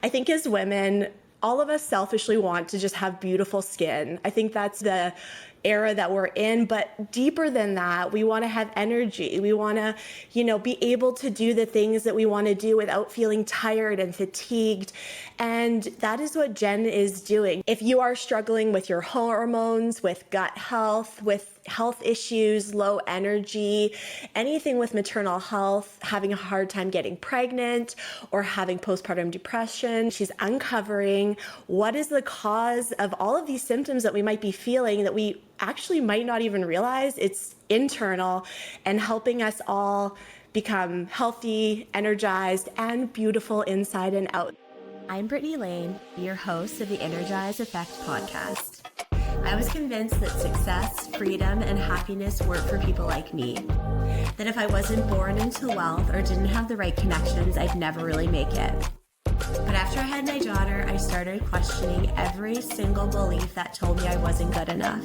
I think as women, all of us selfishly want to just have beautiful skin. I think that's the era that we're in, but deeper than that, we want to have energy. We want to, be able to do the things that we want to do without feeling tired and fatigued. And that is what Jenn is doing. If you are struggling with your hormones, with gut health, with health issues, low energy, anything with maternal health, having a hard time getting pregnant or having postpartum depression, she's uncovering what is the cause of all of these symptoms that we might be feeling that we actually might not even realize it's internal, and helping us all become healthy, energized, and beautiful inside and out. I'm Brittany Lane, your host of the Energize Effect podcast. I was convinced that success, freedom, and happiness weren't for people like me. That if I wasn't born into wealth or didn't have the right connections, I'd never really make it. But after I had my daughter, I started questioning every single belief that told me I wasn't good enough.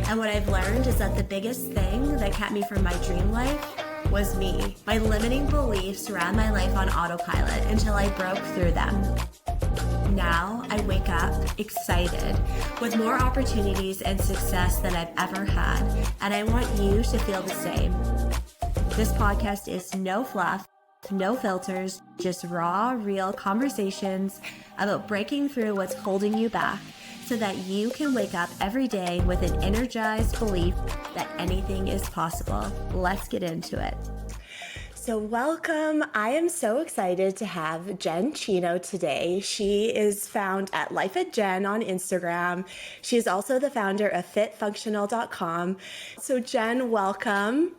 And what I've learned is that the biggest thing that kept me from my dream life was me. My limiting beliefs ran my life on autopilot until I broke through them. Now I wake up excited with more opportunities and success than I've ever had, and I want you to feel the same. This podcast is no fluff, no filters, just raw, real conversations about breaking through what's holding you back so that you can wake up every day with an energized belief that anything is possible. Let's get into it. So welcome. I am so excited to have Jenn Cino today. She is found at Life at Jenn on Instagram. She is also the founder of fitfunctional.com. So Jenn, welcome.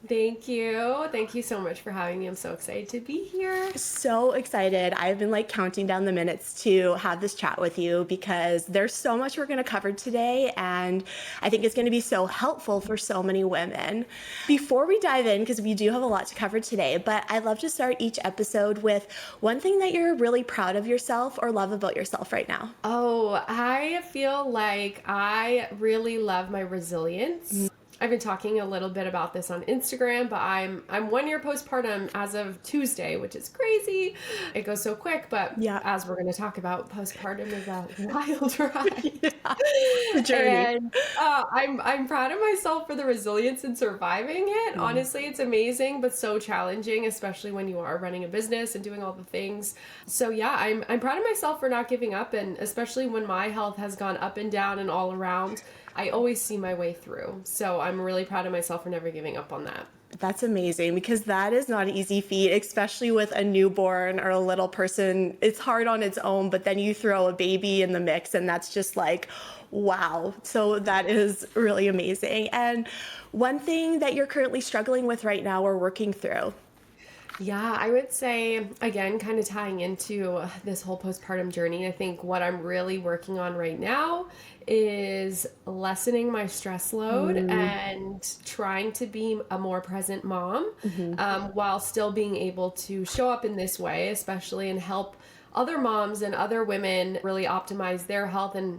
Thank you. Thank you so much for having me. I'm so excited to be here. So excited. I've been counting down the minutes to have this chat with you because there's so much we're going to cover today, and I think it's going to be so helpful for so many women. Before we dive in, because we do have a lot to cover today, but I love to start each episode with one thing that you're really proud of yourself or love about yourself right now. Oh, I feel like I really love my resilience. I've been talking a little bit about this on Instagram, but I'm 1 year postpartum as of Tuesday, which is crazy. It goes so quick, but as we're going to talk about, postpartum is a wild ride. The journey. And I'm proud of myself for the resilience in surviving it. Honestly, it's amazing, but so challenging, especially when you are running a business and doing all the things. So yeah, I'm proud of myself for not giving up, and especially when my health has gone up and down and all around, I always see my way through. So I'm really proud of myself for never giving up on that. That's amazing, because that is not an easy feat, especially with a newborn or a little person. It's hard on its own, but then you throw a baby in the mix and that's just wow. So that is really amazing. And one thing that you're currently struggling with right now or working through? Yeah, I would say, again, kind of tying into this whole postpartum journey, I think what I'm really working on right now is lessening my stress load and trying to be a more present mom, while still being able to show up in this way, especially, and help other moms and other women really optimize their health, and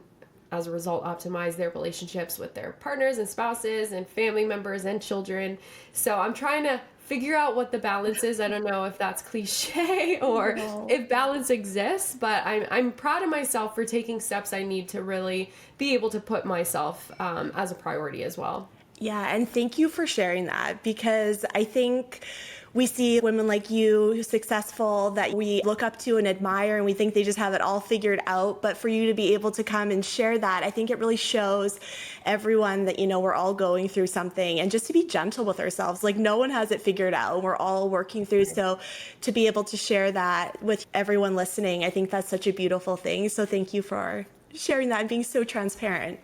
as a result, optimize their relationships with their partners and spouses and family members and children. So I'm trying to figure out what the balance is. I don't know if that's cliche or if balance exists, but I'm proud of myself for taking steps I need to really be able to put myself as a priority as well. Yeah, and thank you for sharing that, because I think we see women like you, successful, that we look up to and admire, and we think they just have it all figured out. But for you to be able to come and share that, I think it really shows everyone that, we're all going through something, and just to be gentle with ourselves. No one has it figured out. We're all working through. So to be able to share that with everyone listening, I think that's such a beautiful thing. So thank you for sharing that and being so transparent.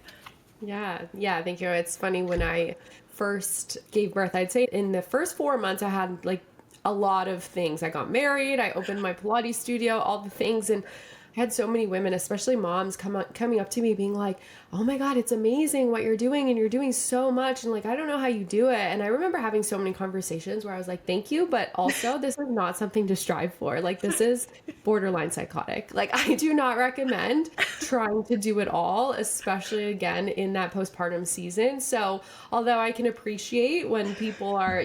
Yeah, thank you. It's funny, when I first gave birth, I'd say in the first 4 months, I had a lot of things. I got married, I opened my Pilates studio, all the things, and I had so many women, especially moms, coming up to me being like, oh my God, it's amazing what you're doing, and you're doing so much, and I don't know how you do it. And I remember having so many conversations where I was like, thank you, but also this is not something to strive for. This is borderline psychotic. I do not recommend trying to do it all, especially again in that postpartum season. So although I can appreciate when people are,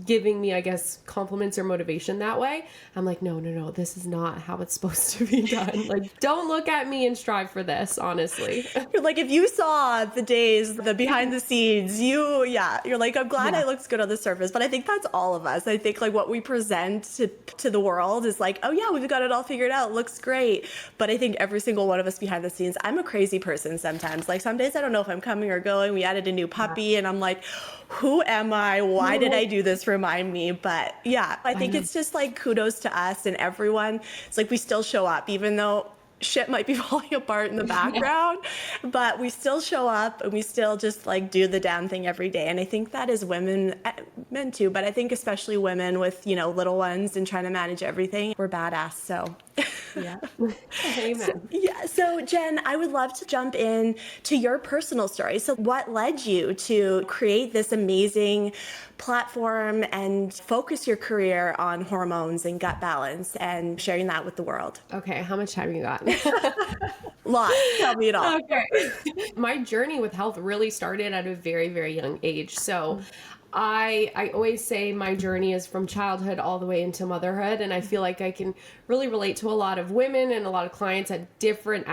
giving me, I guess, compliments or motivation that way. I'm like, no, this is not how it's supposed to be done. Like, don't look at me and strive for this, honestly. You're like, if you saw the days, the behind the scenes, you're like, I'm glad Yeah. I looked good on the surface. But I think that's all of us. I think like what we present to the world is like, oh yeah, we've got it all figured out. Looks great. But I think every single one of us behind the scenes, I'm a crazy person sometimes. Like some days I don't know if I'm coming or going. We added a new puppy and I'm like, who am I? Why did I do this? Remind me. But yeah, I think it's just like kudos to us and everyone. It's like we still show up, even though shit might be falling apart in the background, but we still show up and we still just like do the damn thing every day. And I think that is women, men too, but I think especially women with, little ones and trying to manage everything, we're badass. So Yeah. Amen. So Jenn, I would love to jump in to your personal story. So what led you to create this amazing platform and focus your career on hormones and gut balance and sharing that with the world? Okay, how much time you got? Lot. Tell me it all. Okay. My journey with health really started at a very, very young age. So I always say my journey is from childhood all the way into motherhood. And I feel like I can really relate to a lot of women and a lot of clients at different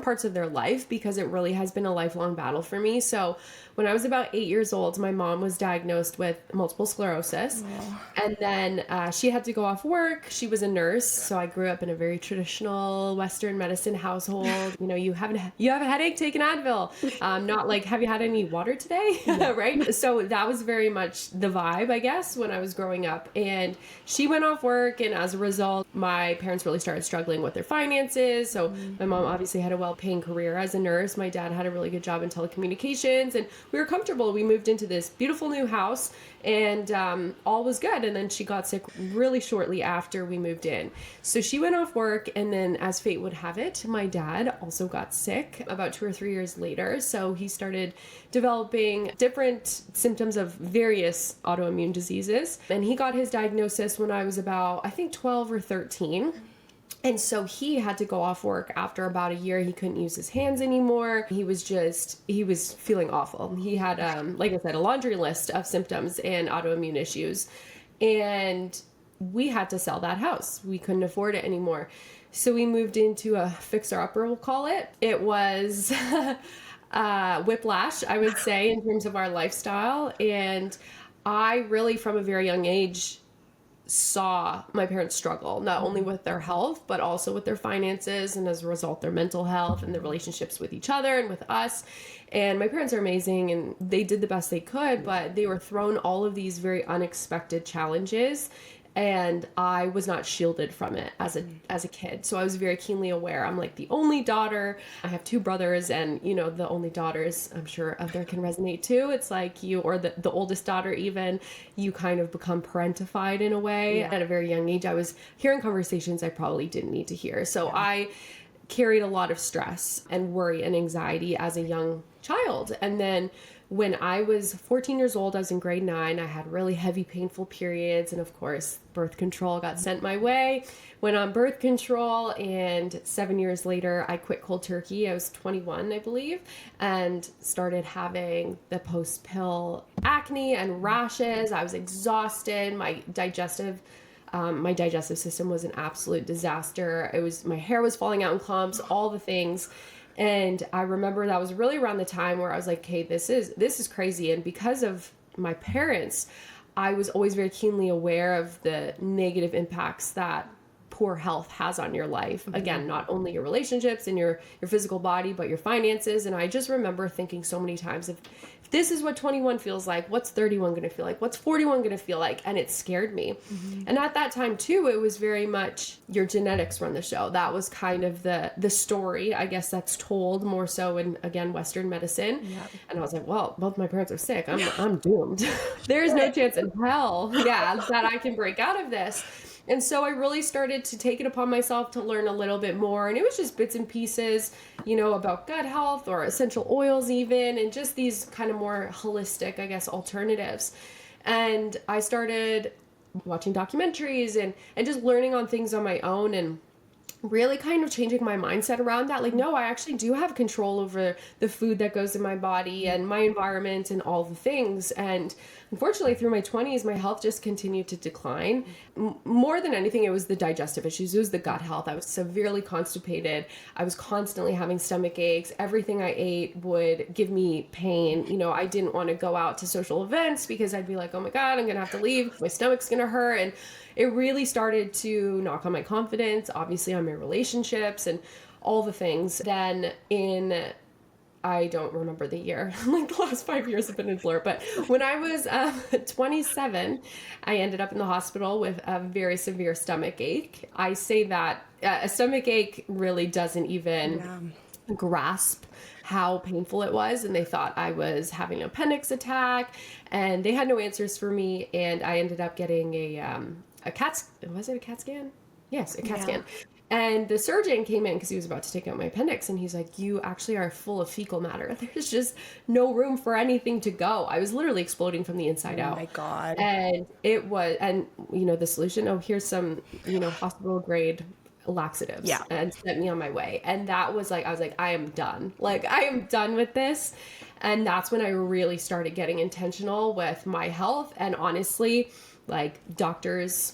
parts of their life, because it really has been a lifelong battle for me. So when I was about 8 years old, my mom was diagnosed with multiple sclerosis. And then she had to go off work. She was a nurse. So I grew up in a very traditional Western medicine household. You have a headache, take an Advil. Not like, have you had any water today? Right? So that was very much the vibe, I guess, when I was growing up. And she went off work. And as a result, my parents really started struggling with their finances. So my mom obviously had a well-paying career as a nurse. My dad had a really good job in telecommunications. And we were comfortable. We moved into this beautiful new house and all was good. And then she got sick really shortly after we moved in. So she went off work, and then as fate would have it, my dad also got sick about 2 or 3 years later. So he started developing different symptoms of various autoimmune diseases. And he got his diagnosis when I was about, I think, 12 or 13. And so he had to go off work after about a year. He couldn't use his hands anymore. He was feeling awful. He had, like I said, a laundry list of symptoms and autoimmune issues. And we had to sell that house. We couldn't afford it anymore. So we moved into a fixer-upper, we'll call it. It was whiplash, I would say, in terms of our lifestyle. And I really, from a very young age, saw my parents struggle, not only with their health, but also with their finances, and as a result, their mental health and their relationships with each other and with us. And my parents are amazing and they did the best they could, but they were thrown all of these very unexpected challenges. And I was not shielded from it as a kid. So I was very keenly aware. I'm like the only daughter. I have 2 brothers, and the only daughters, I'm sure other can resonate too. It's like you, or the oldest daughter even, you kind of become parentified in a way. At a very young age, I was hearing conversations I probably didn't need to hear. So I carried a lot of stress and worry and anxiety as a young child. And then when I was 14 years old, I was in grade 9. I had really heavy, painful periods. And of course, birth control got sent my way. Went on birth control. And 7 years later, I quit cold turkey. I was 21, I believe, and started having the post-pill acne and rashes. I was exhausted. My digestive system was an absolute disaster. My hair was falling out in clumps, all the things. And I remember that was really around the time where I was like, hey, this is crazy. And because of my parents, I was always very keenly aware of the negative impacts that poor health has on your life. Again, not only your relationships and your physical body, but your finances. And I just remember thinking so many times, if this is what 21 feels like, what's 31 going to feel like? What's 41 going to feel like? And it scared me. And at that time too, it was very much your genetics run the show. That was kind of the story, I guess, that's told more so in, again, Western medicine. And I was like, well, both my parents are sick. I'm doomed. There's no chance in hell, that I can break out of this. And so I really started to take it upon myself to learn a little bit more. And it was just bits and pieces, about gut health or essential oils even, and just these kind of more holistic, I guess, alternatives. And I started watching documentaries and just learning on things on my own, and really kind of changing my mindset around that. Like, no, I actually do have control over the food that goes in my body and my environment and all the things. And unfortunately, through my 20s, my health just continued to decline. More than anything, it was the digestive issues. It was the gut health. I was severely constipated. I was constantly having stomach aches. Everything I ate would give me pain. You know, I didn't want to go out to social events because I'd be like, oh my God, I'm going to have to leave. My stomach's going to hurt. And it really started to knock on my confidence, obviously on my relationships and all the things. Then I don't remember the year, like the last 5 years have been a blur, but when I was 27, I ended up in the hospital with a very severe stomach ache. I say that a stomach ache really doesn't even grasp how painful it was, and they thought I was having an appendix attack, and they had no answers for me, and I ended up getting a CAT scan? Yes, a CAT scan. And the surgeon came in because he was about to take out my appendix, and he's like, you actually are full of fecal matter. There's just no room for anything to go. I was literally exploding from the inside out. Oh my God. And it was, and you know, the solution, oh, here's some, you know, hospital grade laxatives, and sent me on my way. And that was like, I was like, I am done. Like, I am done with this. And that's when I really started getting intentional with my health. And honestly, like, doctors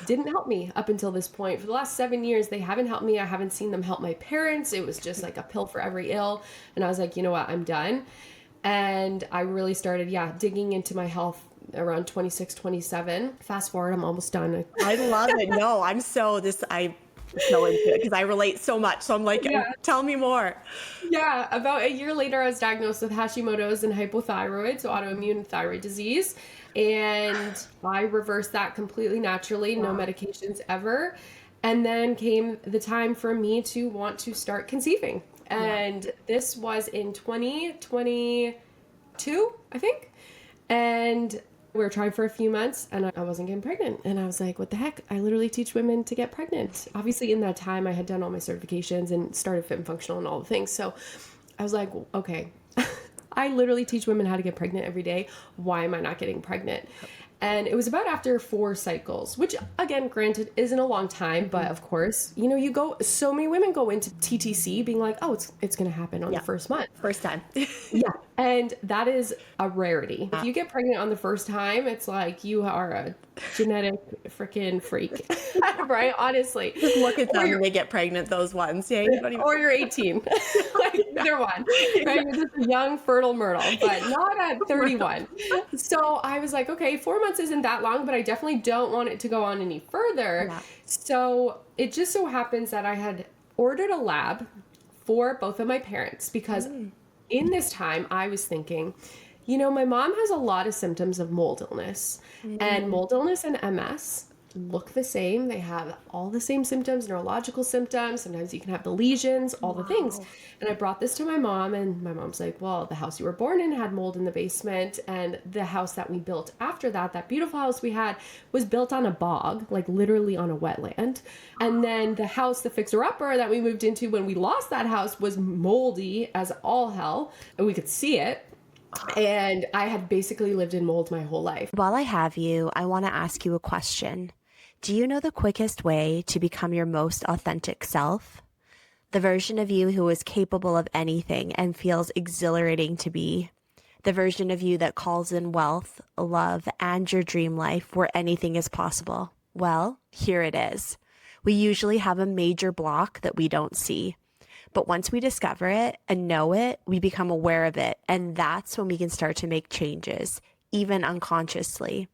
didn't help me up until this point. For the last 7 years, they haven't helped me. I haven't seen them help my parents. It was just like a pill for every ill. And I was like, you know what, I'm done. And I really started, digging into my health around 26, 27. Fast forward, I'm almost done. I love it. No, I'm so into it because I relate so much. So I'm like, tell me more. Yeah. About a year later, I was diagnosed with Hashimoto's and hypothyroid, so autoimmune thyroid disease. And I reversed that completely naturally, no medications ever. And then came the time for me to want to start conceiving. And this was in 2022, I think. And we were trying for a few months and I wasn't getting pregnant. And I was like, what the heck? I literally teach women to get pregnant. Obviously, in that time, I had done all my certifications and started Fit and Functional and all the things. So I was like, okay. I literally teach women how to get pregnant every day. Why am I not getting pregnant? And it was about after 4 cycles, which again, granted, isn't a long time, but of course, you know, so many women go into TTC being like, oh, it's going to happen on the first month. First time. And that is a rarity. If you get pregnant on the first time, it's like you are a genetic freaking freak, right? Honestly. Just look at them when they get pregnant, those ones. Yeah, or you're 18. Like, either one, right? You're just a young, fertile myrtle, but not at 31. So I was like, okay, 4 months isn't that long, but I definitely don't want it to go on any further. So it just so happens that I had ordered a lab for both of my parents because in this time I was thinking, you know, my mom has a lot of symptoms of mold illness, and mold illness and MS look the same. They have all the same symptoms, neurological symptoms. Sometimes you can have the lesions, all the things. And I brought this to my mom, and my mom's like, well, the house you were born in had mold in the basement. And the house that we built after that, that beautiful house we had, was built on a bog, like literally on a wetland. And then the house, the fixer-upper that we moved into when we lost that house, was moldy as all hell. And we could see it. And I had basically lived in mold my whole life. While I have you, I want to ask you a question. Do you know the quickest way to become your most authentic self? The version of you who is capable of anything and feels exhilarating to be. The version of you that calls in wealth, love, and your dream life where anything is possible. Well, here it is. We usually have a major block that we don't see. But once we discover it and know it, we become aware of it. And that's when we can start to make changes, even unconsciously.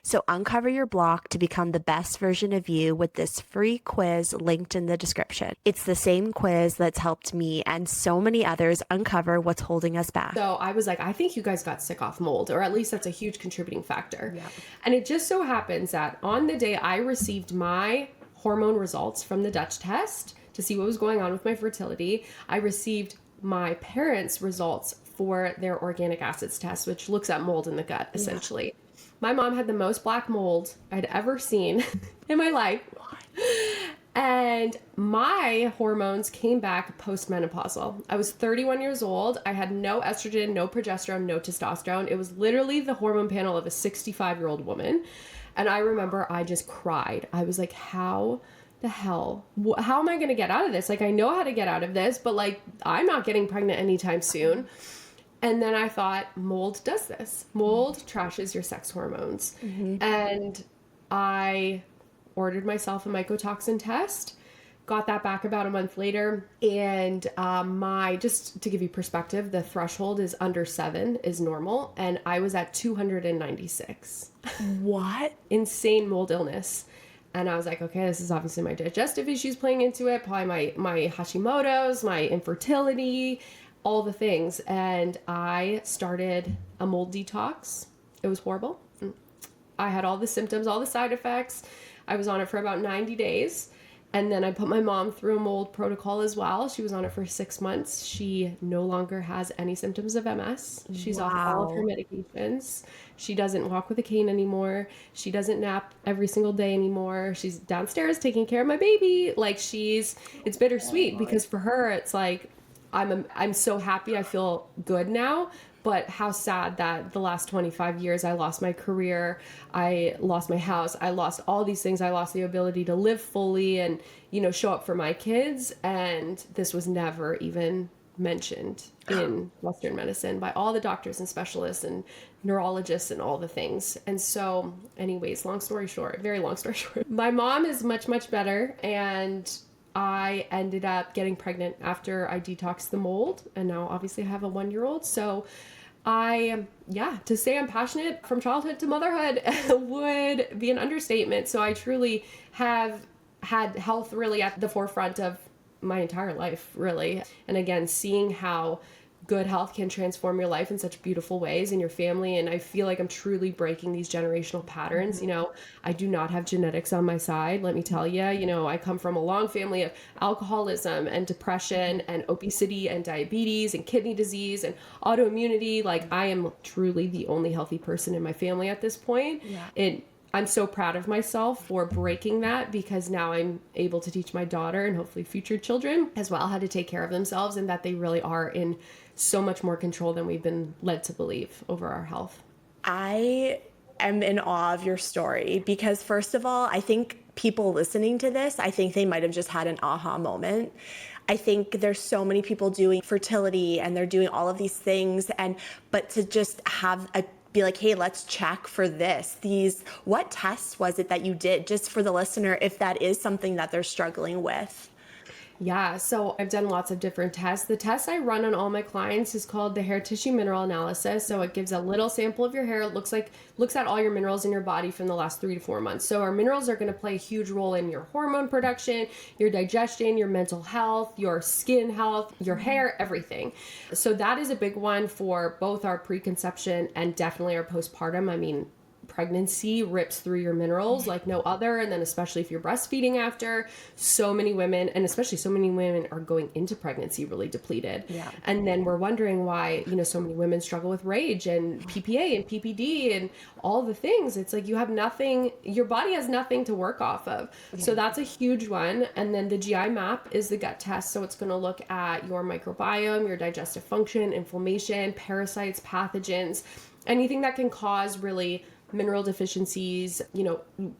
So uncover your block to become the best version of you with this free quiz linked in the description. It's the same quiz that's helped me and so many others uncover what's holding us back. So I was like, I think you guys got sick off mold, or at least that's a huge contributing factor. And it just so happens that on the day I received my hormone results from the Dutch test to see what was going on with my fertility, I received my parents' results for their organic acids test, which looks at mold in the gut, essentially. My mom had the most black mold I'd ever seen in my life. And my hormones came back postmenopausal. I was 31 years old. I had no estrogen, no progesterone, no testosterone. It was literally the hormone panel of a 65-year-old woman. And I remember I just cried. I was like, how the hell? How am I going to get out of this? Like, I know how to get out of this, but like, I'm not getting pregnant anytime soon. And then I thought, mold does this. Mold trashes your sex hormones. And I ordered myself a mycotoxin test, got that back about a month later. And just to give you perspective, the threshold is under 7 is normal. And I was at 296. What? Insane mold illness. And I was like, okay, this is obviously my digestive issues playing into it, probably my Hashimoto's, my infertility, all the things. And I started a mold detox. It was horrible. I had all the symptoms, all the side effects. I was on it for about 90 days. And then I put my mom through a mold protocol as well. She was on it for 6 months. She no longer has any symptoms of MS. She's off all of her medications. She doesn't walk with a cane anymore. She doesn't nap every single day anymore. She's downstairs taking care of my baby. Like it's bittersweet because for her, it's like, I'm so happy. I feel good now. But how sad that the last 25 years, I lost my career, I lost my house, I lost all these things. I lost the ability to live fully and, show up for my kids. And this was never even mentioned in Western medicine by all the doctors and specialists and neurologists and all the things. And so anyways, long story short, very long story short, my mom is much, much better. And I ended up getting pregnant after I detoxed the mold. And now obviously I have a 1-year-old. So to say I'm passionate from childhood to motherhood would be an understatement. So I truly have had health really at the forefront of my entire life, really. And again, seeing how good health can transform your life in such beautiful ways and your family. And I feel like I'm truly breaking these generational patterns. I do not have genetics on my side. Let me tell you, I come from a long family of alcoholism and depression and obesity and diabetes and kidney disease and autoimmunity. Like I am truly the only healthy person in my family at this point. Yeah. I'm so proud of myself for breaking that because now I'm able to teach my daughter and hopefully future children as well how to take care of themselves and that they really are in so much more control than we've been led to believe over our health. I am in awe of your story because first of all, I think people listening to this, I think they might have just had an aha moment. I think there's so many people doing fertility and they're doing all of these things but to just be like, hey, let's check for this. What tests was it that you did just for the listener if that is something that they're struggling with? Yeah, so I've done lots of different tests. The test I run on all my clients is called the hair tissue mineral analysis. So it gives a little sample of your hair. It looks at all your minerals in your body from the last 3 to 4 months. So our minerals are going to play a huge role in your hormone production, your digestion, your mental health, your skin health, your hair, everything. So that is a big one for both our preconception and definitely our postpartum. I mean, pregnancy rips through your minerals like no other. And then especially if you're breastfeeding after, so many women, and especially so many women are going into pregnancy really depleted. Yeah. And then we're wondering why, so many women struggle with rage and PPA and PPD and all the things. It's like you have nothing, your body has nothing to work off of. Yeah. So that's a huge one. And then the GI map is the gut test. So it's going to look at your microbiome, your digestive function, inflammation, parasites, pathogens, anything that can cause really mineral deficiencies,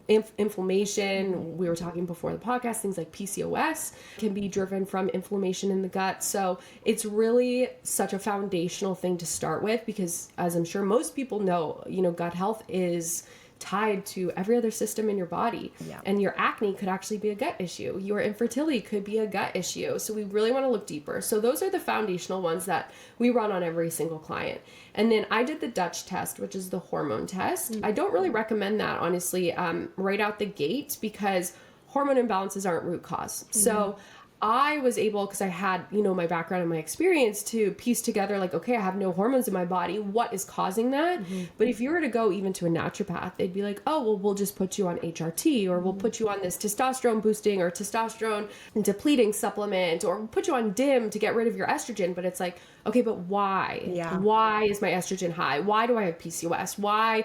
inflammation. We were talking before the podcast, things like PCOS can be driven from inflammation in the gut. So it's really such a foundational thing to start with because as I'm sure most people know, gut health is tied to every other system in your body. Yeah. And your acne could actually be a gut issue. Your infertility could be a gut issue. So we really want to look deeper. So those are the foundational ones that we run on every single client. And then I did the Dutch test, which is the hormone test. Mm-hmm. I don't really recommend that, honestly, right out the gate because hormone imbalances aren't root cause. Mm-hmm. So I was able, because I had, my background and my experience to piece together like, okay, I have no hormones in my body. What is causing that? Mm-hmm. But if you were to go even to a naturopath, they'd be like, oh, well, we'll just put you on HRT or we'll put you on this testosterone boosting or testosterone depleting supplement or we'll put you on DIM to get rid of your estrogen. But it's like, okay, but why? Yeah. Why is my estrogen high? Why do I have PCOS? Why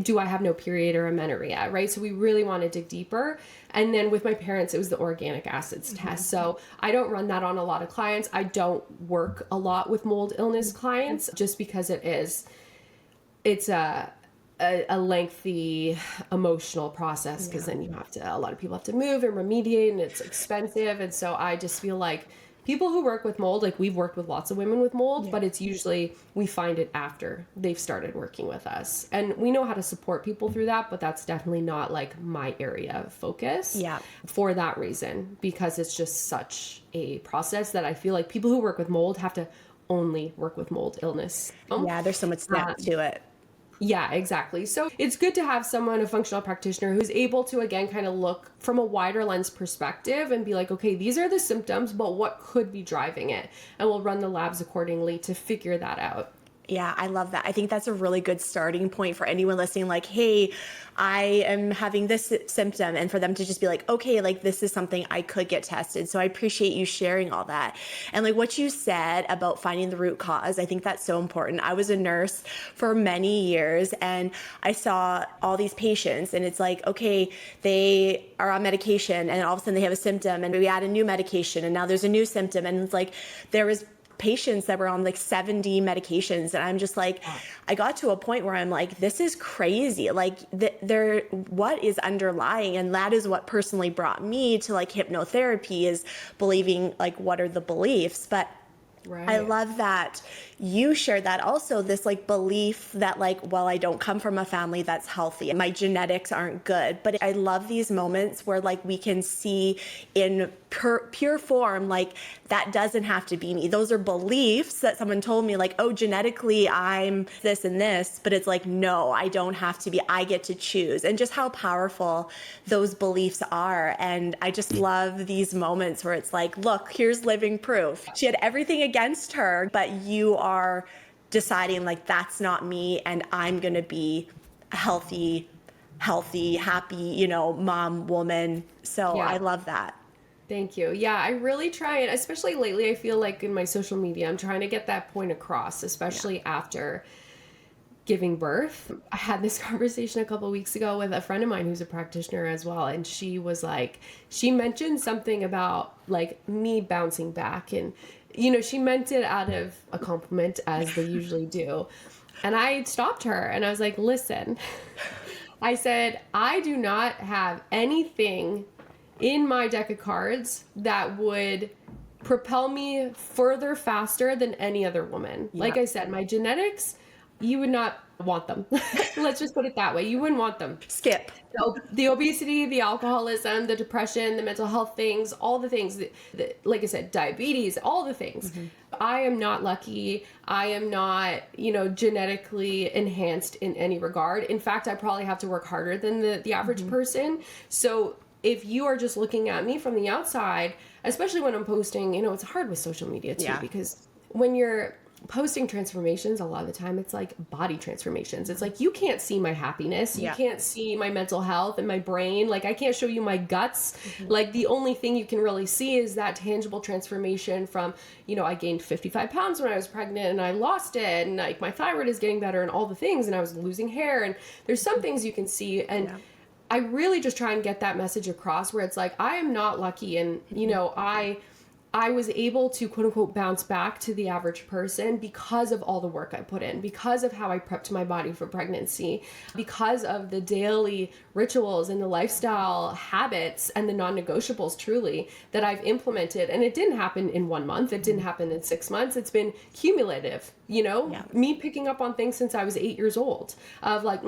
do I have no period or amenorrhea, right? So we really want to dig deeper. And then with my parents, it was the organic acids test. So I don't run that on a lot of clients. I don't work a lot with mold illness clients just because it's a lengthy emotional process, because then a lot of people have to move and remediate, and it's expensive. And so I just feel like people who work with mold, like we've worked with lots of women with mold, but it's usually, we find it after they've started working with us. And we know how to support people through that, but that's definitely not like my area of focus for that reason, because it's just such a process that I feel like people who work with mold have to only work with mold illness. Yeah, there's so much depth to it. Yeah, exactly. So it's good to have someone, a functional practitioner, who's able to, again, kind of look from a wider lens perspective and be like, okay, these are the symptoms, but what could be driving it? And we'll run the labs accordingly to figure that out. Yeah, I love that. I think that's a really good starting point for anyone listening. Like, hey, I am having this symptom, and for them to just be like, okay, like this is something I could get tested. So I appreciate you sharing all that. And like what you said about finding the root cause, I think that's so important. I was a nurse for many years, and I saw all these patients, and it's like, okay, they are on medication, and all of a sudden they have a symptom, and we add a new medication, and now there's a new symptom. And it's like, there was patients that were on like 70 medications, and I'm just like, I got to a point where I'm like, this is crazy. Like what is underlying? And that is what personally brought me to like hypnotherapy, is believing like, what are the beliefs? But I love that you shared that also, this like belief that like, well, I don't come from a family that's healthy, my genetics aren't good. But I love these moments where like we can see in pure form, like that doesn't have to be me. Those are beliefs that someone told me, like, oh, genetically I'm this and this, but it's like, no, I don't have to be, I get to choose. And just how powerful those beliefs are. And I just love these moments where it's like, look, here's living proof. She had everything against her, but you are deciding like, that's not me, and I'm going to be a healthy, happy, you know, mom, woman. So I love that. Thank you. Yeah, I really try, and especially lately, I feel like in my social media, I'm trying to get that point across, especially after giving birth. I had this conversation a couple of weeks ago with a friend of mine who's a practitioner as well. And she was like, she mentioned something about like me bouncing back, and, you know, she meant it out of a compliment, as they usually do. And I stopped her and I was like, listen, I said, I do not have anything in my deck of cards that would propel me further faster than any other woman. Yeah. Like I said, my genetics, you would not want them. Let's just put it that way. You wouldn't want them. Skip. The obesity, the alcoholism, the depression, the mental health things, all the things, like I said, diabetes, all the things. Mm-hmm. I am not lucky. I am not, you know, genetically enhanced in any regard. In fact, I probably have to work harder than the average person. So if you are just looking at me from the outside, especially when I'm posting, you know, it's hard with social media too, because when you're posting transformations, a lot of the time it's like body transformations. It's like, you can't see my happiness. You can't see my mental health and my brain. Like, I can't show you my guts. Mm-hmm. Like, the only thing you can really see is that tangible transformation from, you know, I gained 55 pounds when I was pregnant and I lost it. And like, my thyroid is getting better and all the things. And I was losing hair. And there's some things you can see. And I really just try and get that message across, where it's like, I am not lucky. And, you know, I was able to, quote unquote, bounce back to the average person because of all the work I put in, because of how I prepped my body for pregnancy, because of the daily rituals and the lifestyle habits and the non-negotiables, truly, that I've implemented. And it didn't happen in 1 month. It didn't happen in 6 months. It's been cumulative, you know, me picking up on things since I was 8 years old, of like,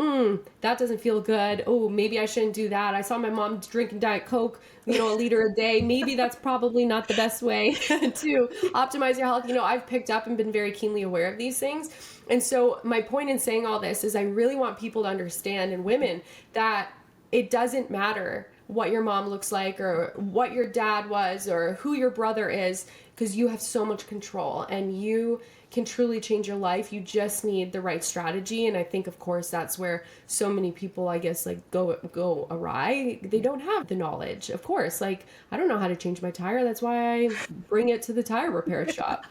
that doesn't feel good. Oh, maybe I shouldn't do that. I saw my mom drinking Diet Coke, you know, a liter a day. Maybe that's probably not the best way to optimize your health. You know, I've picked up and been very keenly aware of these things. And so my point in saying all this is, I really want people to understand, and women, that it doesn't matter what your mom looks like or what your dad was or who your brother is, because you have so much control and you can truly change your life. You just need the right strategy. And I think, of course, that's where so many people, I guess, like go awry. They don't have the knowledge. Of course, like, I don't know how to change my tire. That's why I bring it to the tire repair shop.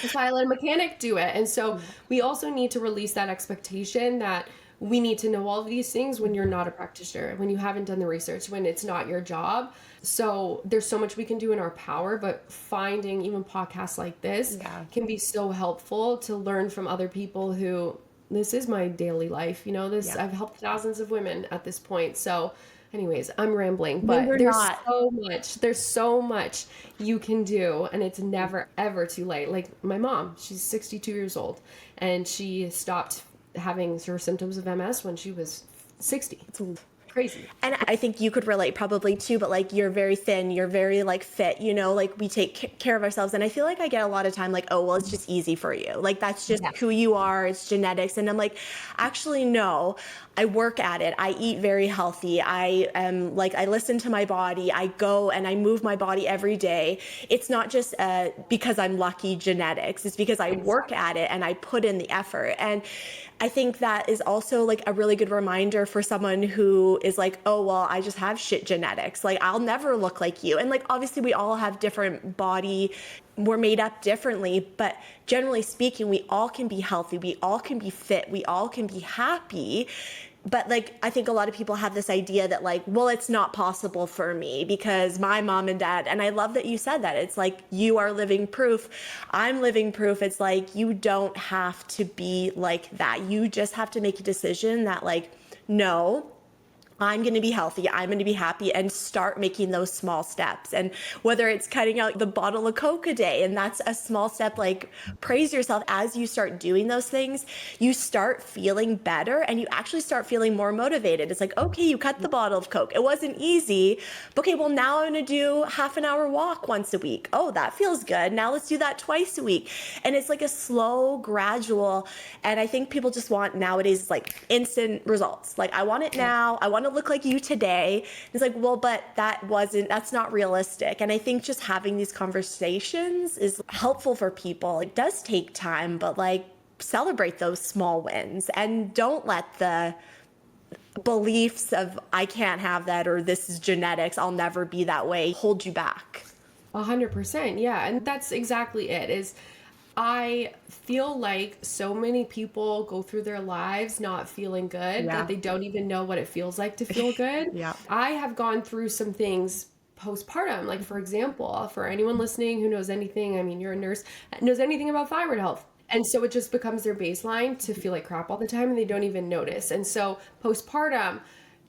That's why I let a mechanic do it. And so we also need to release that expectation that we need to know all of these things when you're not a practitioner, when you haven't done the research, when it's not your job. So there's so much we can do in our power, but finding even podcasts like this can be so helpful to learn from other people who this is my daily life. You know, this, I've helped thousands of women at this point. So anyways, I'm rambling, but there's so much you can do, and it's never ever too late. Like my mom, she's 62 years old, and she stopped having her symptoms of MS when she was 60. It's crazy. And I think you could relate probably too, but like you're very thin, you're very like fit, you know, like we take care of ourselves. And I feel like I get a lot of time like, oh, well, it's just easy for you. Like that's just who you are. It's genetics. And I'm like, actually, no, I work at it. I eat very healthy. I am like, I listen to my body. I go and I move my body every day. It's not just because I'm lucky genetics. It's because I work at it and I put in the effort. And I think that is also like a really good reminder for someone who is like, oh, well, I just have shit genetics. Like I'll never look like you. And like, obviously we all have different body, we're made up differently, but generally speaking, we all can be healthy. We all can be fit. We all can be happy. But like, I think a lot of people have this idea that like, well, it's not possible for me because my mom and dad, and I love that you said that. It's like, you are living proof. I'm living proof. It's like, you don't have to be like that. You just have to make a decision that like, no, I'm going to be healthy, I'm going to be happy, and start making those small steps. And whether it's cutting out the bottle of Coke a day, and that's a small step, like praise yourself as you start doing those things, you start feeling better and you actually start feeling more motivated. It's like, okay, you cut the bottle of Coke. It wasn't easy. Okay, well now I'm going to do half an hour walk once a week. Oh, that feels good. Now let's do that twice a week. And it's like a slow, gradual, and I think people just want nowadays like instant results. Like I want it now. I want to look like you today. It's like, well, but that's not realistic. And I think just having these conversations is helpful for people. It does take time, but like celebrate those small wins and don't let the beliefs of I can't have that or this is genetics, I'll never be that way, hold you back. 100%. Yeah. And that's exactly it. Is I feel like so many people go through their lives not feeling good, that they don't even know what it feels like to feel good. I have gone through some things postpartum. Like for example, for anyone listening who knows anything, I mean, you're a nurse, knows anything about thyroid health. And so it just becomes their baseline to feel like crap all the time and they don't even notice. And so postpartum,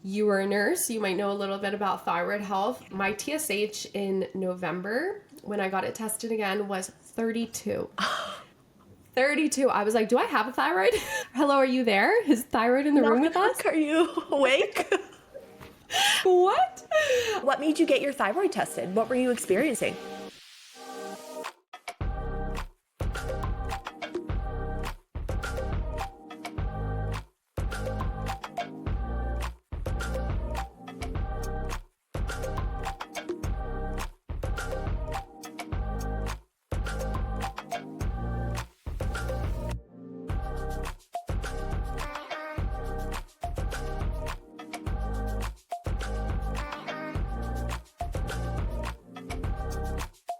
you were a nurse, you might know a little bit about thyroid health. My TSH in November, when I got it tested again, was 32. 32. I was like, do I have a thyroid? Hello, are you there? Is thyroid in the room with us? Are you awake? What? What made you get your thyroid tested? What were you experiencing?